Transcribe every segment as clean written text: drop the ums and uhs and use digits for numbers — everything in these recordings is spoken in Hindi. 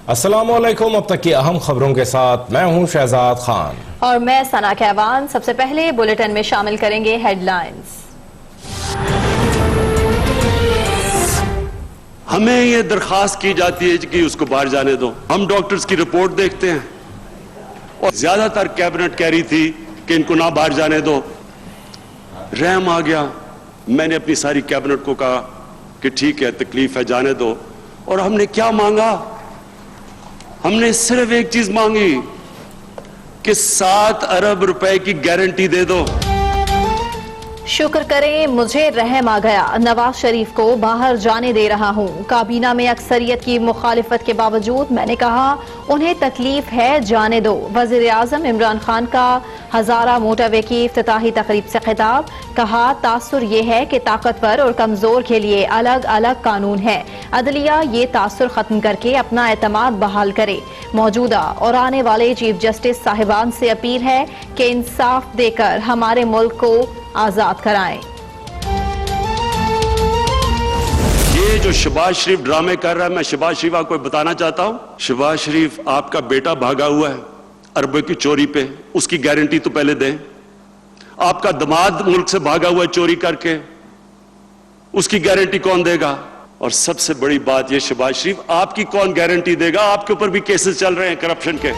अस्सलामुअलैकुम। अब तक की अहम खबरों के साथ मैं हूं शहजाद खान और मैं सना कहवान। सबसे पहले बुलेटिन में शामिल करेंगे हेडलाइंस। हमें ये दरखास्त की जाती है कि उसको बाहर जाने दो। हम डॉक्टर्स की रिपोर्ट देखते हैं और ज्यादातर कैबिनेट कह रही थी कि इनको ना बाहर जाने दो। रहम आ गया, मैंने अपनी सारी कैबिनेट को कहा कि ठीक है, तकलीफ है, जाने दो। और हमने क्या मांगा? हमने सिर्फ एक चीज मांगी कि 7 अरब रुपए की गारंटी दे दो। शुक्र करें मुझे रहम आ गया, नवाज शरीफ को बाहर जाने दे रहा हूं। काबीना में अक्सरियत की मुखालिफत के बावजूद मैंने कहा उन्हें तकलीफ है, जाने दो। वजीर आजम इमरान खान का हजारा मोटरवे की इफ्तिताही तकरीब से खिताब। कहा तासुर यह है कि ताकतवर और कमजोर के लिए अलग अलग कानून है। अदलिया ये तासुर खत्म करके अपना एतमाद बहाल करे। मौजूदा और आने वाले चीफ जस्टिस साहिबान से अपील है कि इंसाफ देकर हमारे मुल्क को आजाद कराएं। ये जो शहबाज शरीफ ड्रामे कर रहा है, मैं शहबाज शरीफ आपको बताना चाहता हूं, शहबाज शरीफ आपका बेटा भागा हुआ है अरबों की चोरी पे, उसकी गारंटी तो पहले दें। आपका दामाद मुल्क से भागा हुआ है चोरी करके, उसकी गारंटी कौन देगा? और सबसे बड़ी बात यह, शहबाज शरीफ आपकी कौन गारंटी देगा? आपके ऊपर भी केसेस चल रहे हैं करप्शन के।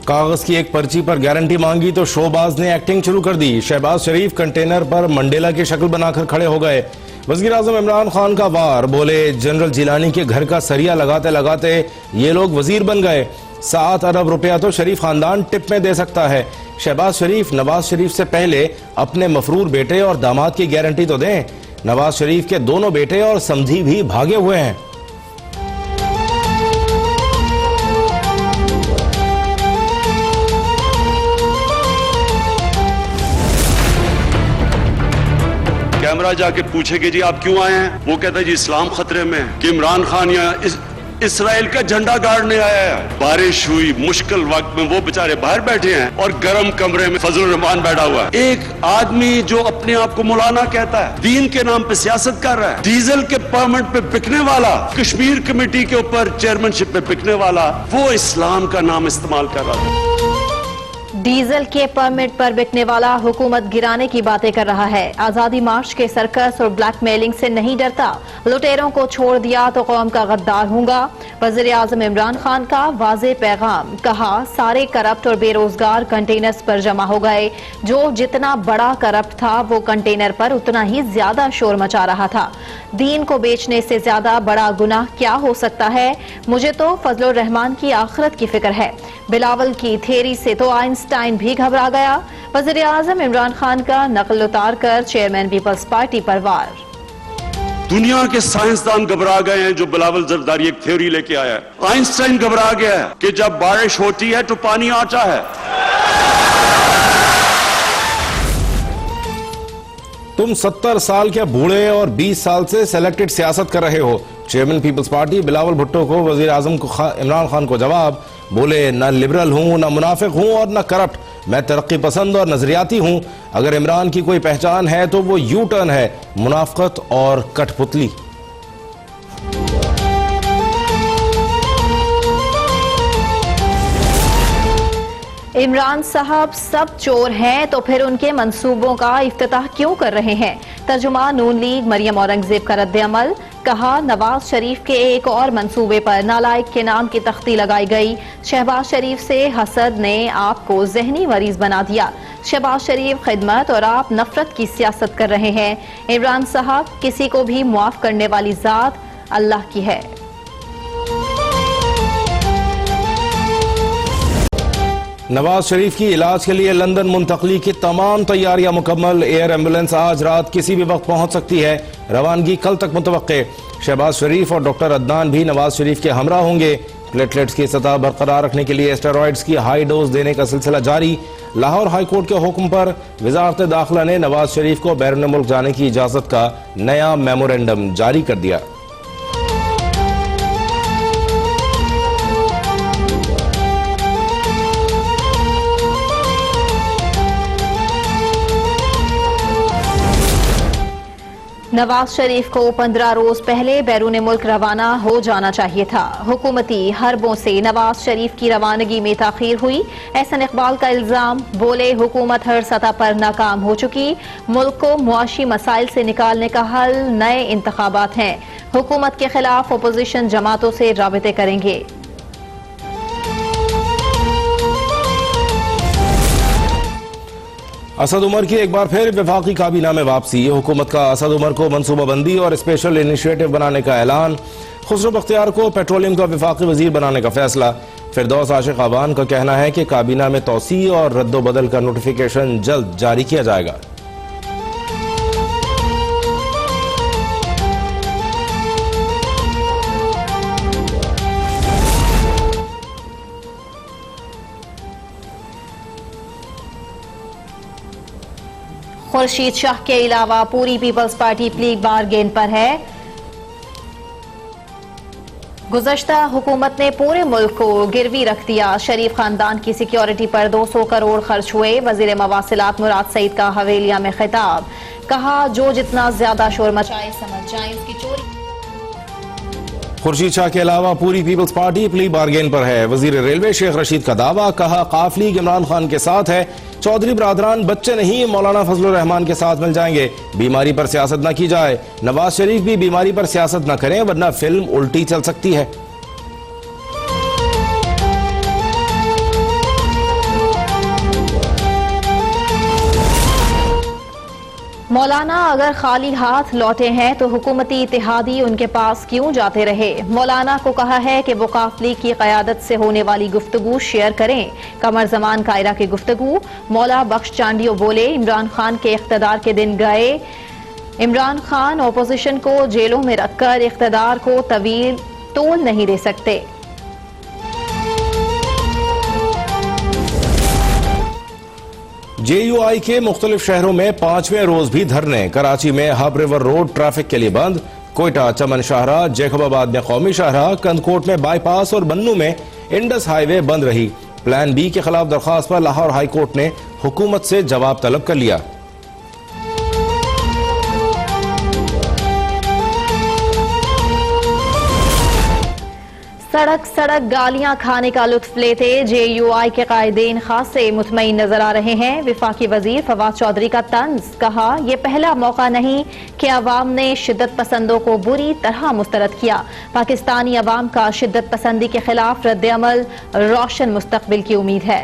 कागज की एक पर्ची पर गारंटी मांगी तो शोबाज ने एक्टिंग शुरू कर दी। शहबाज शरीफ कंटेनर पर मंडेला की शक्ल बनाकर खड़े हो गए। वज़ीर आज़म इमरान खान का वार, बोले जनरल जिलानी के घर का सरिया लगाते लगाते ये लोग वजीर बन गए। 7 अरब रुपया तो शरीफ खानदान टिप में दे सकता है। शहबाज शरीफ नवाज शरीफ से पहले अपने मफरूर बेटे और दामाद की गारंटी तो दें। नवाज शरीफ के दोनों बेटे और समधी भी भागे हुए हैं। कैमरा जाके पूछेगी जी आप क्यों आए हैं? वो कहता है जी इस्लाम खतरे में है कि इमरान खान यहाँ इसराइल का झंडा गाड़ने आया है। बारिश हुई, मुश्किल वक्त में वो बेचारे बाहर बैठे हैं और गर्म कमरे में फजल रहमान बैठा हुआ है। एक आदमी जो अपने आप को मौलाना कहता है, दीन के नाम पे सियासत कर रहा है। डीजल के परमिट पे बिकने वाला, कश्मीर कमेटी के ऊपर चेयरमैनशिप पे बिकने वाला, वो इस्लाम का नाम इस्तेमाल कर रहा था। डीजल के परमिट पर बिकने वाला हुकूमत गिराने की बातें कर रहा है। आजादी मार्च के सर्कस और ब्लैकमेलिंग से नहीं डरता। लुटेरों को छोड़ दिया तो कौम का गद्दार होगा। वज़ीर आज़म इमरान खान का वाज़े पैगाम। कहा सारे करप्ट और बेरोजगार कंटेनर्स पर जमा हो गए। जो जितना बड़ा करप्ट था वो कंटेनर पर उतना ही ज्यादा शोर मचा रहा था। दीन को बेचने से ज्यादा बड़ा गुनाह क्या हो सकता है? मुझे तो फजलुर रहमान की आखिरत की फिक्र है। बिलावल की थेरी से तो आइंस्टाइन भी घबरा गया। वज़ीर आज़म इमरान खान का नकल उतार कर चेयरमैन पीपल्स पार्टी पर वार। दुनिया के साइंसदान घबरा गए हैं जो बिलावल जरदारी एक थ्योरी लेके आया है। आइंस्टाइन घबरा गया है कि जब बारिश होती है तो पानी आता है। तुम 70 साल के बूढ़े और 20 साल से सिलेक्टेड सियासत कर रहे हो। Chairman Peoples Party Bilawal Bhutto को वज़ीर आज़म को इमरान खान को जवाब। बोले न लिबरल हूं, न मुनाफिक हूं और न करप्ट। मैं तरक्की पसंद और नजरियाती हूं। अगर इमरान की कोई पहचान है तो वो यू टर्न है, मुनाफिकत और कठपुतली। इमरान साहब सब चोर हैं तो फिर उनके मंसूबों का इफ्तिताह क्यों कर रहे हैं? तर्जुमा नून लीग मरियम औरंगजेब का रद्द-ए-अमल। कहा नवाज शरीफ के एक और मंसूबे पर नालायक के नाम की तख्ती लगाई गई। शहबाज शरीफ से हसद ने आपको जहनी मरीज बना दिया। शहबाज शरीफ खिदमत और आप नफरत की सियासत कर रहे हैं। इमरान साहब किसी को भी मुआफ करने वाली जात अल्लाह की है। नवाज शरीफ की इलाज के लिए लंदन मुंतकली की तमाम तैयारियां मुकम्मल। एयर एम्बुलेंस आज रात किसी भी वक्त पहुंच सकती है। रवानगी कल तक मुतवक्के। शहबाज शरीफ और डॉक्टर अदनान भी नवाज शरीफ के हमरा होंगे। प्लेटलेट्स की सतह बरकरार रखने के लिए स्टेरॉइड्स की हाई डोज देने का सिलसिला जारी। लाहौर हाई कोर्ट के हुक्म पर वजारत दाखिला ने नवाज शरीफ को बैरून मुल्क जाने की इजाजत का नया मेमोरेंडम जारी कर दिया। नवाज शरीफ को 15 रोज पहले बैरून मुल्क रवाना हो जाना चाहिए था। हुकूमती हरबों से नवाज शरीफ की रवानगी में ताखीर हुई। एहसन इकबाल का इल्जाम, बोले हुकूमत हर सतह पर नाकाम हो चुकी। मुल्क को मुआशी मसाइल से निकालने का हल नए इंतखाबात हैं। हुकूमत के खिलाफ अपोजिशन जमातों से राबिते करेंगे। असद उमर की एक बार फिर वफाकी काबीना में वापसी। हुकूमत का असद उमर को मनसूबाबंदी और स्पेशल इनिशिएटिव बनाने का ऐलान। खुसरो बख्तियार को पेट्रोलियम का वफाकी वजीर बनाने का फैसला। फिरदौस आशिक अवान का कहना है कि काबीना में तौसी और रद्दोबदल का नोटिफिकेशन जल्द जारी किया जाएगा। खुर्शीद शाह के अलावा पूरी पीपल्स पार्टी प्ली बारगेन पर है। गुज़श्ता हुकूमत ने पूरे मुल्क को गिरवी रख दिया। शरीफ खानदान की सिक्योरिटी पर 200 करोड़ खर्च हुए। वजीर मवासिलात मुराद सईद का हवेलिया में खिताब, कहा जो जितना ज्यादा शोर मचाए समझ जाए उसकी चोरी। खुर्शीद शाह के अलावा पूरी पीपल्स पार्टी प्ली बारगेन पर है। वजीर रेलवे शेख रशीद का दावा, कहा काफ लीग इमरान खान के साथ है। चौधरी बरादरान बच्चे नहीं, मौलाना फजलुर रहमान के साथ मिल जाएंगे। बीमारी पर सियासत न की जाए। नवाज शरीफ भी बीमारी पर सियासत न करें वरना फिल्म उल्टी चल सकती है। मौलाना अगर खाली हाथ लौटे हैं तो हुकूमती इत्तेहादी उनके पास क्यों जाते रहे। मौलाना को कहा है कि वो काफ लीग की क़यादत से होने वाली गुफ्तगू शेयर करें। कमर जमान कायरा की गुफ्तगू। मौला बख्श चांडियो बोले, इमरान खान के इख्तदार के दिन गए। इमरान खान अपोजिशन को जेलों में रखकर इख्तदार को तवील तोल नहीं दे सकते। JUI के मुख्तलिफ शहरों में 5वें रोज भी धरने। कराची में हब रिवर रोड ट्रैफिक के लिए बंद। कोयटा चमन शाहराह, जैकबाबाद में कौमी शाहराह, कंदकोट में बाईपास और बन्नू में इंडस हाईवे बंद रही। प्लान बी के खिलाफ दरखास्त पर लाहौर हाई कोर्ट ने हुकूमत से जवाब तलब कर लिया। सड़क सड़क गालियां खाने का लुत्फ लेते JUI के कायदीन खासे मुतमईन नजर आ रहे हैं। विफाकी वजीर फवाद चौधरी का तंज, कहा यह पहला मौका नहीं कि अवाम ने शिद्दत पसंदों को बुरी तरह मुस्तरद किया। पाकिस्तानी अवाम का शिद्दत पसंदी के खिलाफ रद्द अमल रोशन मुस्तकबिल की उम्मीद है।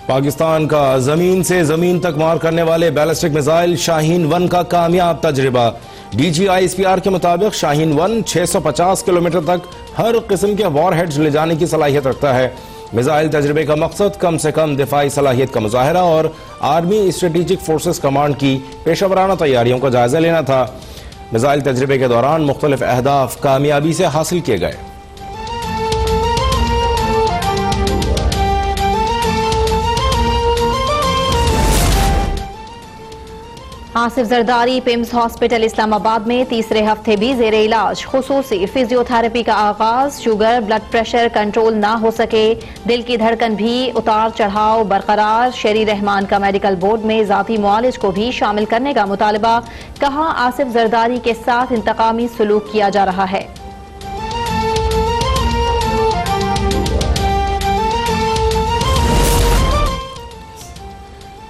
पाकिस्तान का जमीन से जमीन तक मार करने वाले बैलिस्टिक मिसाइल शाहीन 1 का कामयाब तजर्बा। DGISPR के मुताबिक शाहीन 1 650 किलोमीटर तक हर किस्म के वॉरहेड्स ले जाने की सलाहियत रखता है। मिसाइल तजर्बे का मकसद कम से कम दिफाई सलाहियत का मुजाहरा और आर्मी स्ट्रेटेजिक फोर्सेस कमांड की पेशेवराना तैयारियों का जायजा लेना था। मिसाइल तजर्बे के दौरान मुख्तलिफ अहदाफ कामयाबी से हासिल किए गए। आसिफ जरदारी पिम्स हॉस्पिटल इस्लामाबाद में तीसरे हफ्ते भी जेरे इलाज। खुसूसी फिजियोथेरेपी का आगाज। शुगर ब्लड प्रेशर कंट्रोल ना हो सके, दिल की धड़कन भी उतार चढ़ाव बरकरार। शेरी रहमान का मेडिकल बोर्ड में जाती मुआलिज को भी शामिल करने का मुतालबा। कहा आसिफ जरदारी के साथ इंतकामी सलूक किया जा रहा है।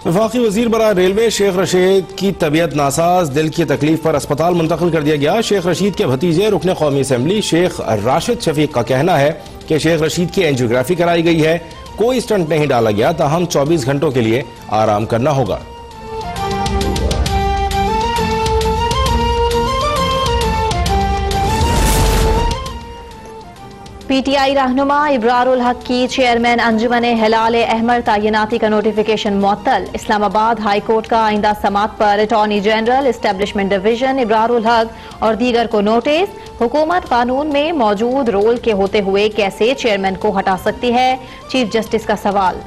वफाकी वजीर बरा रेलवे शेख रशीद की तबीयत नासाज, दिल की तकलीफ पर अस्पताल मुंतकिल कर दिया गया। शेख रशीद के भतीजे रुकने कौमी असम्बली शेख राशिद शफीक का कहना है कि शेख रशीद की एंजियोग्राफी कराई गई है, कोई स्टंट नहीं डाला गया, ताहम 24 घंटों के लिए आराम करना होगा। PTI रहनुमा इब्रारुल हक की चेयरमैन अंजुमन हिलाल अहमर तैनाती का नोटिफिकेशन मुअत्तल। इस्लामाबाद हाई कोर्ट का आइंदा समात पर attorney general establishment division Ibrarul हक और दीगर को नोटिस। हुकूमत कानून में मौजूद रोल के होते हुए कैसे चेयरमैन को हटा सकती है, चीफ जस्टिस का सवाल।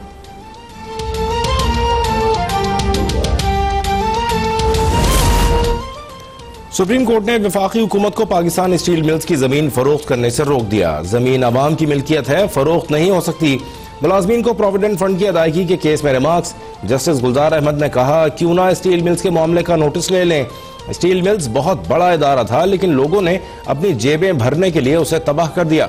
सुप्रीम कोर्ट ने वफाकी हुकूमत को पाकिस्तान स्टील मिल्स की जमीन फरोख्त करने से रोक दिया। जमीन अवाम की मिल्कियत है, फरोख्त नहीं हो सकती। मुलाजमीन को प्रोविडेंट फंड की अदायगी के केस में रिमार्क्स। जस्टिस गुलजार अहमद ने कहा, क्यों ना स्टील मिल्स के मामले का नोटिस ले लें। स्टील मिल्स बहुत बड़ा इदारा था, लेकिन लोगों ने अपनी जेबें भरने के लिए उसे तबाह कर दिया।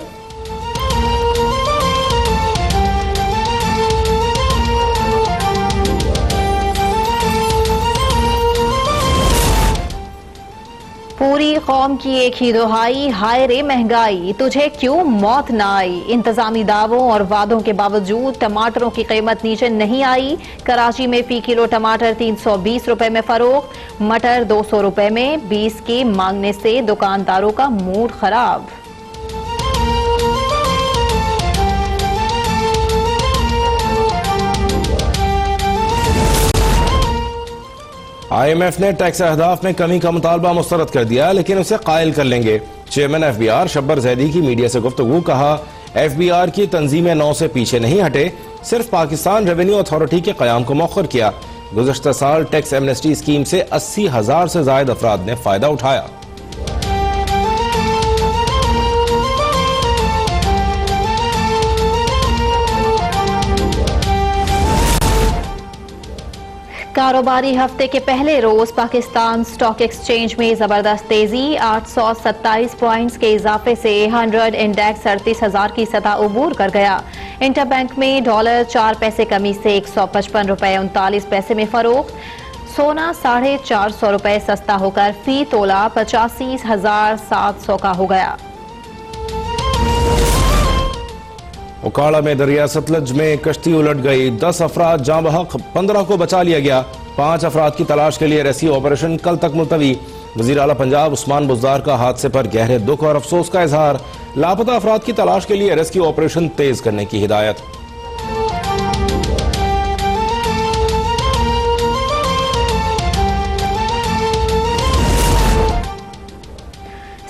पूरी कौम की एक ही दुहाई, हाय रे महंगाई, तुझे क्यों मौत ना आई। इंतजामी दावों और वादों के बावजूद टमाटरों की कीमत नीचे नहीं आई। कराची में फी किलो टमाटर 320 रुपए में फरोख्त, मटर 200 रुपए में। 20 की मांगने से दुकानदारों का मूड खराब। IMF ने टैक्स अहदाफ में कमी का मुतालबा मुस्तरद कर दिया, लेकिन उसे कायल कर लेंगे। चेयरमैन FBR शब्बर जैदी की मीडिया से गुफ्तगू। कहा, FBR की तंजीमें 9 से पीछे नहीं हटे, सिर्फ पाकिस्तान रेवेन्यू अथॉरिटी के क़याम को मौखर किया। गुज़श्ता साल टैक्स एमनेस्टी स्कीम से 80,000 से ज़ायद अफराद ने फायदा उठाया। कारोबारी हफ्ते के पहले रोज पाकिस्तान स्टॉक एक्सचेंज में जबरदस्त तेजी। 827 पॉइंट्स के इजाफे से 100 इंडेक्स 38,000 की सतह उबूर कर गया। इंटरबैंक में डॉलर 4 पैसे कमी से 155 रुपए 39 पैसे में फरोख्त। सोना 450 रुपए सस्ता होकर फी तोला 85,700 का हो गया। उकाड़ा में दरिया सतलज में कश्ती उलट गई, 10 अफराद जाँ बहक, 15 को बचा लिया गया। 5 अफराद की तलाश के लिए रेस्क्यू ऑपरेशन कल तक मुलतवी। वजीर आला पंजाब उस्मान बुज़दार का हादसे पर गहरे दुख और अफसोस का इजहार। लापता अफराद की तलाश के लिए रेस्क्यू ऑपरेशन तेज करने की हिदायत।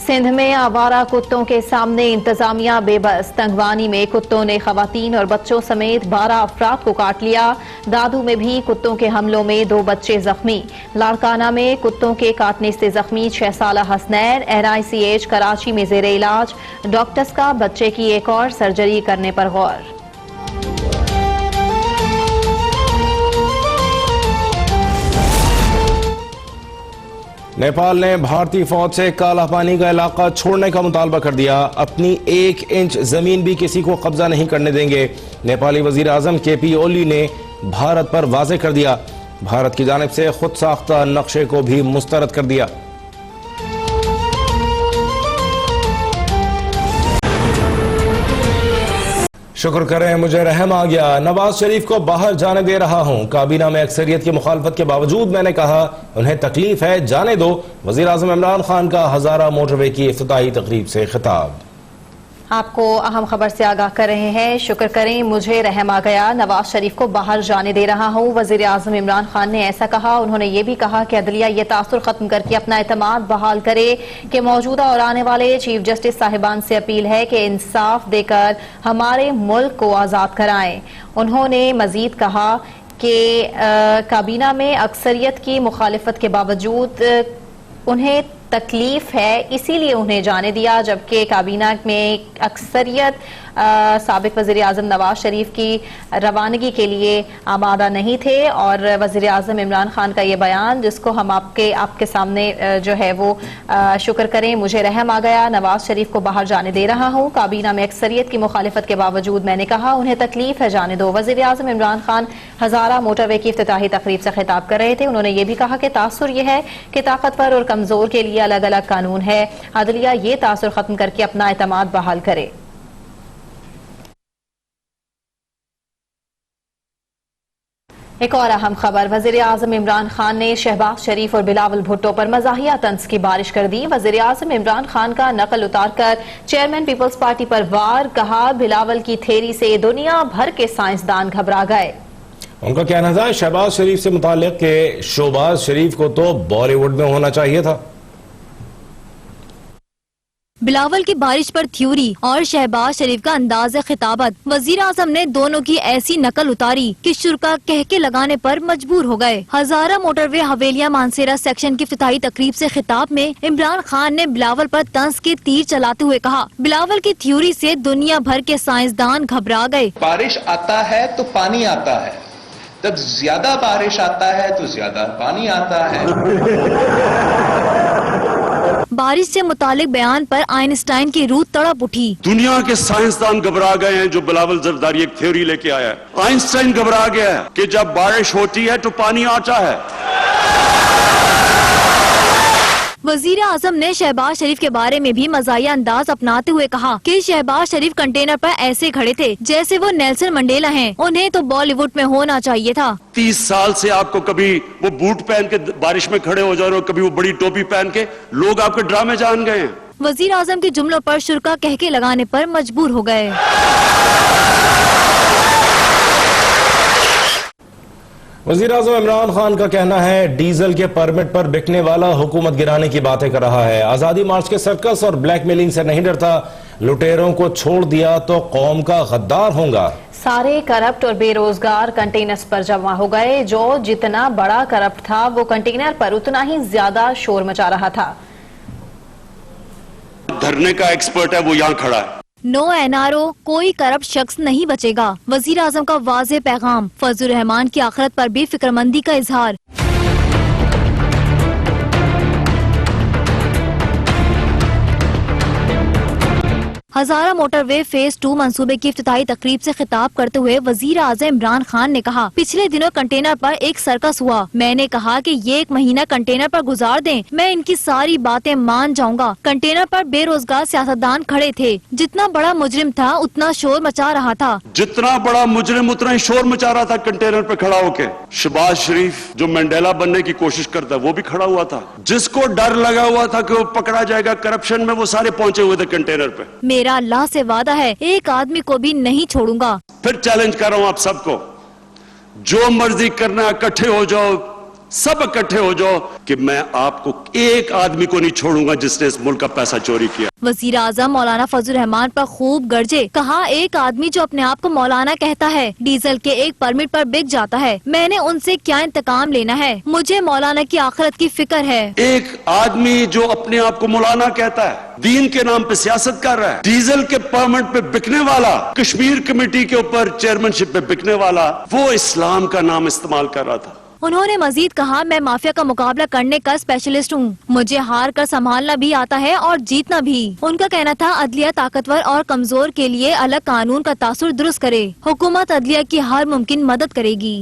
सिंध में आवारा कुत्तों के सामने इंतजामिया बेबस। तंगवानी में कुत्तों ने खवातीन और बच्चों समेत 12 अफराद को काट लिया। दादू में भी कुत्तों के हमलों में 2 बच्चे जख्मी। लाड़काना में कुत्तों के काटने से जख्मी 6 साल हसनैन NICH कराची में जेर इलाज। डॉक्टर्स का बच्चे की एक और सर्जरी करने पर गौर। नेपाल ने भारतीय फौज से काला पानी का इलाका छोड़ने का मुतालबा कर दिया। अपनी 1 इंच जमीन भी किसी को कब्जा नहीं करने देंगे। नेपाली वजीर आजम KP ओली ने भारत पर वाजे कर दिया। भारत की जानिब से खुद साख्ता नक्शे को भी मुस्तरद कर दिया। शुक्र करें मुझे रहम आ गया, नवाज शरीफ को बाहर जाने दे रहा हूं। काबीना में अक्सरियत की मुखालफत के बावजूद मैंने कहा उन्हें तकलीफ है, जाने दो। वजीर आजम इमरान खान का हजारा मोटरवे की इफ्तिताही तकरीब से खिताब। आपको अहम खबर से आगाह कर रहे हैं। शुक्र करें मुझे रहम आ गया, नवाज शरीफ को बाहर जाने दे रहा हूं। वजीर आजम इमरान खान ने ऐसा कहा। उन्होंने ये भी कहा कि अदलिया ये तासुर खत्म करके अपना एतमाद बहाल करे कि मौजूदा और आने वाले चीफ जस्टिस साहिबान से अपील है कि इंसाफ देकर हमारे मुल्क को आजाद कराएं। उन्होंने मजीद कहा कि काबीना में अक्सरियत की मुखालिफत के बावजूद उन्हें तकलीफ है, इसीलिए उन्हें जाने दिया, जबकि काबीना में अक्सरियत साबिक वज़ीर आज़म नवाज शरीफ की रवानगी के लिए आमादा नहीं थे। और वज़ीर आज़म इमरान खान का ये बयान, जिसको हम आपके सामने जो है वो शुक्र करें मुझे रहम आ गया, नवाज शरीफ को बाहर जाने दे रहा हूँ। काबीना में अक्सरियत की मुखालिफत के बावजूद मैंने कहा उन्हें तकलीफ है, जाने दो। वज़ीर आज़म इमरान खान हजारा मोटरवे की इफ्तिताही तकरीब से खिताब कर रहे थे। उन्होंने ये भी कहा कि तासुर यह है कि ताकतवर और कमजोर के लिए अलग अलग कानून है। अदलिया ये तासुर खत्म करके अपना एतमाद बहाल करे। एक और अहम खबर, वज़ीर आज़म इमरान खान ने शहबाज शरीफ और बिलावल भुट्टो पर मज़ाहिया तंज की बारिश कर दी। वज़ीर आज़म इमरान खान का नकल उतार कर चेयरमैन पीपल्स पार्टी पर वार। कहा बिलावल की थेरी से दुनिया भर के साइंसदान घबरा गए। उनका कहना था शहबाज शरीफ से मुताल्लिक के शहबाज शरीफ को तो बॉलीवुड में होना चाहिए था। बिलावल की बारिश पर थ्योरी और शहबाज शरीफ का अंदाज खिताबत। वजीर आजम ने दोनों की ऐसी नकल उतारी कि शुरा कह के लगाने पर मजबूर हो गए। हजारा मोटरवे हवेलिया मानसेरा सेक्शन की इफ्तिताही तकरीब से खिताब में इमरान खान ने बिलावल पर तंज के तीर चलाते हुए कहा, बिलावल की थ्योरी से दुनिया भर के साइंसदान घबरा गए। बारिश आता है तो पानी आता है, जब ज्यादा बारिश आता है तो ज्यादा पानी आता है। बारिश से मुतालिक बयान पर आइंस्टाइन की रूह तड़प उठी। दुनिया के साइंसदान घबरा गए हैं जो बिलावल जरदारी एक थ्योरी लेके आया है। आइंस्टाइन घबरा गया है कि जब बारिश होती है तो पानी आता है। वजीर आजम ने शहबाज शरीफ के बारे में भी मजाया अंदाज अपनाते हुए कहा कि शहबाज शरीफ कंटेनर पर ऐसे खड़े थे जैसे वो नेल्सन मंडेला हैं। उन्हें तो बॉलीवुड में होना चाहिए था। 30 साल से आपको कभी वो बूट पहन के बारिश में खड़े हो जा रहे हो, कभी वो बड़ी टोपी पहन के, लोग आपके ड्रामे जान गए हैं। वजीर आजम के जुमलों पर शुरा कह के लगाने पर मजबूर हो गए। वजीर आज़म इमरान खान का कहना है डीजल के परमिट पर बिकने वाला हुकूमत गिराने की बातें कर रहा है। आजादी मार्च के सर्कस और ब्लैकमेलिंग से नहीं डरता, लुटेरों को छोड़ दिया तो कौम का गद्दार होगा। सारे करप्ट और बेरोजगार कंटेनर्स पर जमा हो गए। जो जितना बड़ा करप्ट था वो कंटेनर पर उतना ही ज्यादा शोर मचा रहा था। धरने का एक्सपर्ट है वो यहाँ खड़ा है। नो एनआरओ, कोई करप्ट शख्स नहीं बचेगा। वजीर आजम का वाज़ेह पैगाम। फजलुर रहमान की आखिरत पर भी फिक्रमंदी का इजहार। हजारा मोटरवे फेज 2 मंसूबे की इफ्तिताही तकरीब से खिताब करते हुए वजीर आज़म इमरान खान ने कहा, पिछले दिनों कंटेनर पर एक सर्कस हुआ। मैंने कहा कि ये 1 महीना कंटेनर पर गुजार दें, मैं इनकी सारी बातें मान जाऊंगा। कंटेनर पर बेरोजगार सियासतदान खड़े थे। जितना बड़ा मुजरिम था उतना शोर मचा रहा था। जितना बड़ा मुजरिम उतना ही शोर मचा रहा था कंटेनर पे खड़ा होके। शहबाज शरीफ जो मंडेला बनने की कोशिश करता है वो भी खड़ा हुआ था। जिसको डर लगा हुआ था कि वो पकड़ा जाएगा करप्शन में, वो सारे पहुंचे हुए थे कंटेनर पे। मेरा अल्लाह से वादा है, एक आदमी को भी नहीं छोड़ूंगा। फिर चैलेंज कर रहा हूं आप सबको, जो मर्जी करना इकट्ठे हो जाओ, सब इकट्ठे हो जाओ कि मैं आपको एक आदमी को नहीं छोड़ूंगा जिसने इस मुल्क का पैसा चोरी किया। वजीर आजम मौलाना फजलुर रहमान पर खूब गरजे। कहा, एक आदमी जो अपने आप को मौलाना कहता है डीजल के एक परमिट पर बिक जाता है, मैंने उनसे क्या इंतकाम लेना है। मुझे मौलाना की आखिरत की फिक्र है। एक आदमी जो अपने आप को मौलाना कहता है, दीन के नाम पे सियासत कर रहा है, डीजल के परमिट पे बिकने वाला, कश्मीर कमेटी के ऊपर चेयरमैनशिप पे बिकने वाला, वो इस्लाम का नाम इस्तेमाल कर रहा था। उन्होंने मजीद कहा, मैं माफिया का मुकाबला करने का स्पेशलिस्ट हूँ। मुझे हार कर संभालना भी आता है और जीतना भी। उनका कहना था, अदलिया ताकतवर और कमजोर के लिए अलग कानून का तासुर दुरुस्त करे। हुकूमत अदलिया की हर मुमकिन मदद करेगी।